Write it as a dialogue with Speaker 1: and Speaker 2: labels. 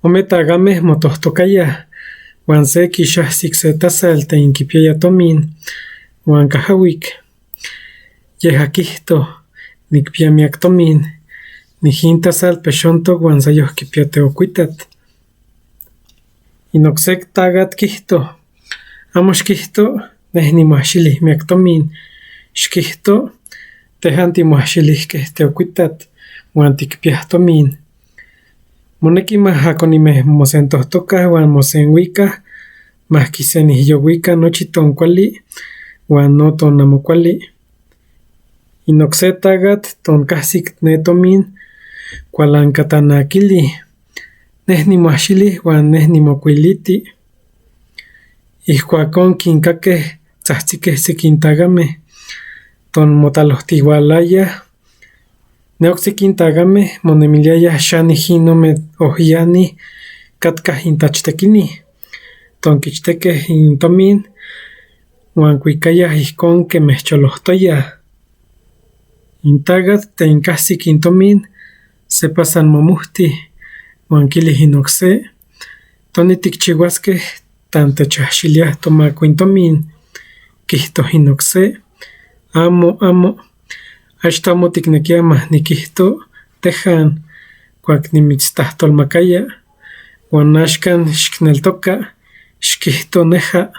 Speaker 1: Ome tagameh motohtokayah, uan se kixahsik se tasal tlen kipiaya tomin, uan kahawik. Yeh kihtoh: nikpia miak tomin, nihin tasal pexontok uan sa yohkipia teokuitat. In oksek tagatl kihtoh: amo xkihto neh nimoahxilih miak tomin, xkihto tehan timoahxilihkeh teokuitat uan tikpiah tomin. Moneki ma akonimeh mosentohtokah uan mosenwikah, mahkisenihyowikah nochi ton kuali uan no ton amo kuali. In okse tagatl ton kahsik ne tomin kualankatanakilih: neh nimoahxilih uan neh nimokuiliti. Ihkuakon kinkakeh tzahtzikeh sekin tagameh, ton motlalohtihwalayah. Ne okseki tagameh monemiliayah xanih inome ohianih katkah intlachtekinih, ton kichtekeh intomin uan kuikayah ihkon kemeh cholohtoyah. In tagatl tlen kahsik intomin sepa san momohtih uan kilih in okse: toni tikchiuaskeh tlan techahxiliah tomako in tomin. Kihtoh in okse: amo, amo, achtoh amo tiknekia ma nikihto tehan kuak nimitztlahtolmakaya, uan axkan xikneltoka, xkihto neja.